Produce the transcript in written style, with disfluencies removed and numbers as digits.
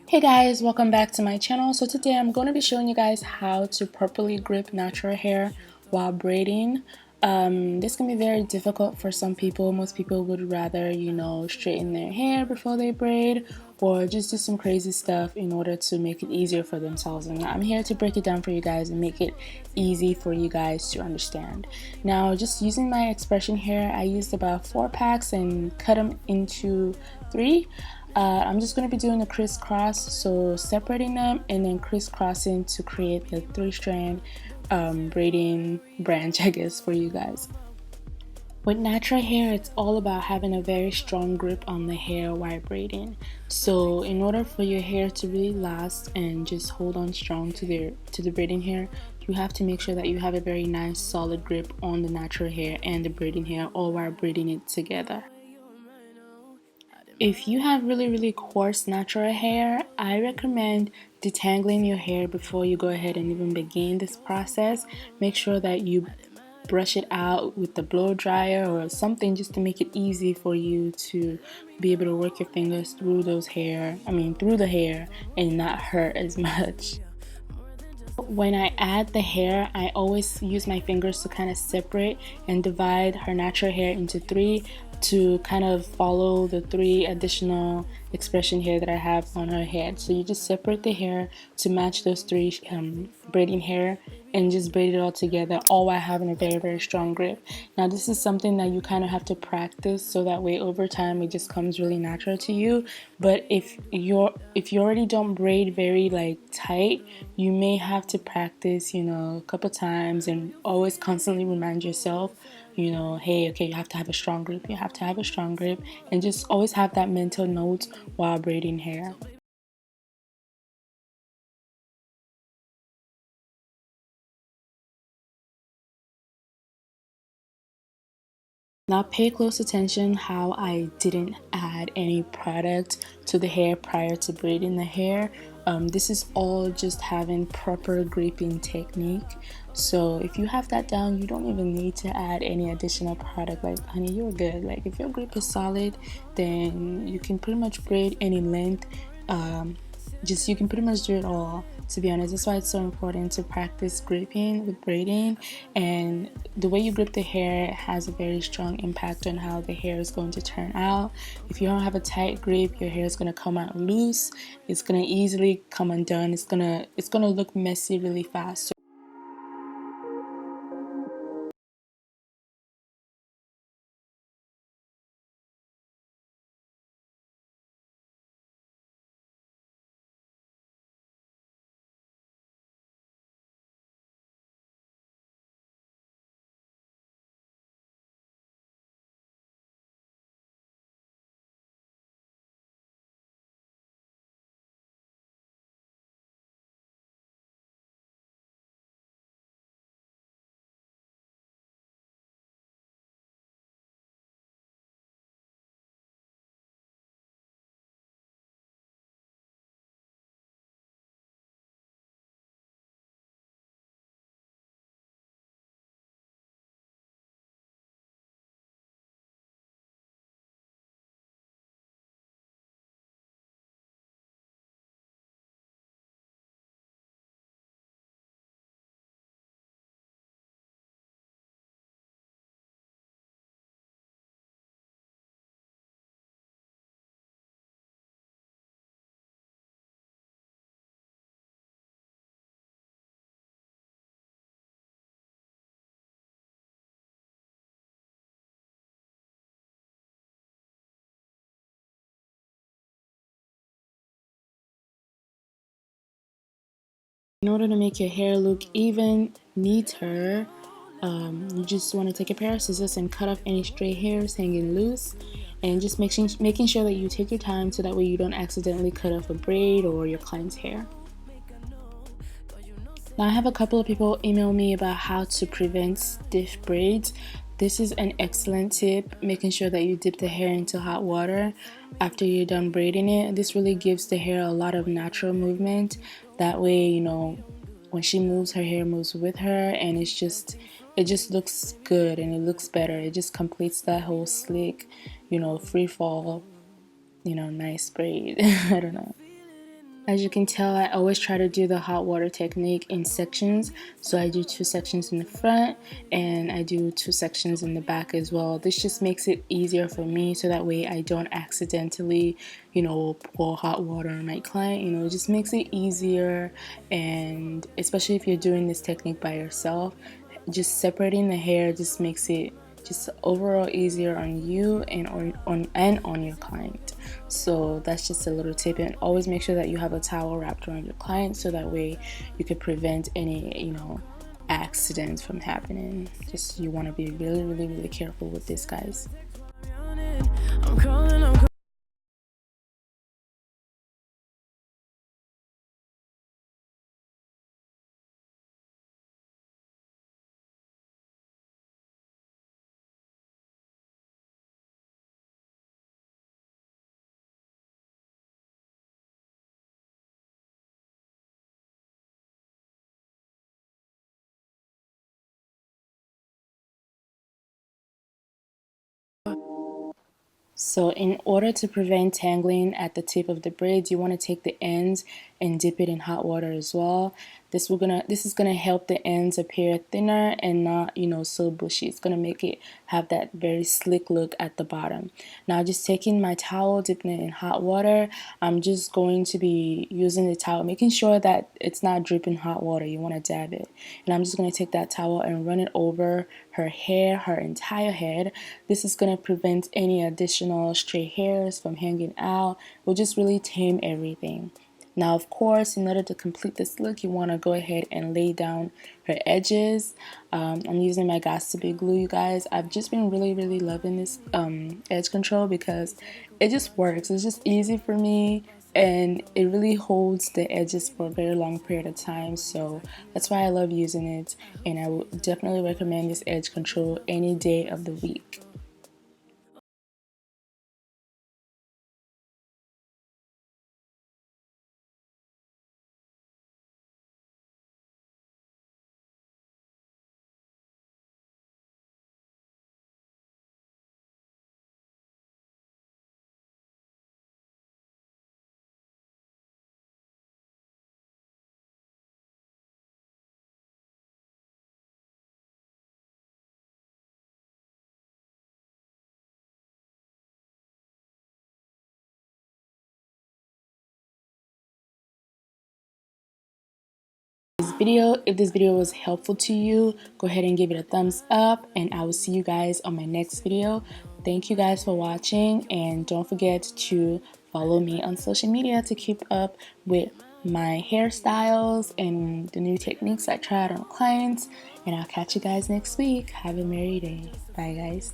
Hey guys, welcome back to my channel. So today I'm going to be showing you guys how to properly grip natural hair while braiding. This can be very difficult for some people. Most people would rather, straighten their hair before they braid or just do some crazy stuff in order to make it easier for themselves. And I'm here to break it down for you guys and make it easy for you guys to understand. Now, just using my expression hair, I used about 4 packs and cut them into 3. I'm just going to be doing a crisscross, so separating them and then crisscrossing to create the 3-strand braiding branch, I guess, for you guys. With natural hair, it's all about having a very strong grip on the hair while braiding. So in order for your hair to really last and just hold on strong to the braiding hair, you have to make sure that you have a very nice solid grip on the natural hair and the braiding hair, all while braiding it together. If you have really coarse natural hair, I recommend detangling your hair before you go ahead and even begin this process. Make sure that you brush it out with the blow dryer or something just to make it easy for you to be able to work your fingers through through the hair and not hurt as much. When I add the hair, I always use my fingers to kind of separate and divide her natural hair into 3 to kind of follow the 3 additional expression hair that I have on her head. So you just separate the hair to match those 3 braiding hair and just braid it all together, all while having a very strong grip. Now this is something that you kind of have to practice so that way over time it just comes really natural to you. But if you already don't braid very tight, you may have to practice a couple times and always constantly remind yourself, hey, okay, you have to have a strong grip, and just always have that mental note while braiding hair. Now pay close attention how I didn't add any product to the hair prior to braiding the hair. This is all just having proper gripping technique. So if you have that down, you don't even need to add any additional product. Like, honey, you're good. Like, if your grip is solid, then you can pretty much braid any length. You can pretty much do it all, to be honest. That's why it's so important to practice gripping with braiding, and the way you grip the hair has a very strong impact on how the hair is going to turn out. If you don't have a tight grip, your hair is going to come out loose, it's going to easily come undone, it's going to look messy really fast. In order to make your hair look even neater, you just want to take a pair of scissors and cut off any stray hairs hanging loose, and just making sure that you take your time so that way you don't accidentally cut off a braid or your client's hair. Now I have a couple of people email me about how to prevent stiff braids. This is an excellent tip, making sure that you dip the hair into hot water after you're done braiding it. This really gives the hair a lot of natural movement. That way, when she moves, her hair moves with her, and it just looks good and it looks better. It just completes that whole slick, free fall, nice braid. I don't know. As you can tell, I always try to do the hot water technique in sections. So I do 2 sections in the front and I do 2 sections in the back as well. This just makes it easier for me so that way I don't accidentally, pour hot water on my client. It just makes it easier, and especially if you're doing this technique by yourself, just separating the hair just makes it just overall easier on you and on your client. So that's just a little tip. And always make sure that you have a towel wrapped around your client so that way you could prevent any accidents from happening. Just you want to be really, really, really careful with this, guys. So in order to prevent tangling at the tip of the braids, you want to take the ends and dip it in hot water as well. This is gonna help the ends appear thinner and not so bushy. It's gonna make it have that very slick look at the bottom. Now just taking my towel, dipping it in hot water, I'm just going to be using the towel, making sure that it's not dripping hot water. You want to dab it, and I'm just going to take that towel and run it over her hair, her entire head. This is going to prevent any additional stray hairs from hanging out. We'll just really tame everything. Now, of course, in order to complete this look, you want to go ahead and lay down her edges. I'm using my Got2b glue, you guys. I've just been really, really loving this edge control because it just works. It's just easy for me, and it really holds the edges for a very long period of time. So that's why I love using it, and I would definitely recommend this edge control any day of the week. If this video was helpful to you, go ahead and give it a thumbs up, and I will see you guys on my next video. Thank you guys for watching, and don't forget to follow me on social media to keep up with my hairstyles and the new techniques I try out on clients. And I'll catch you guys next week. Have a merry day. Bye, guys.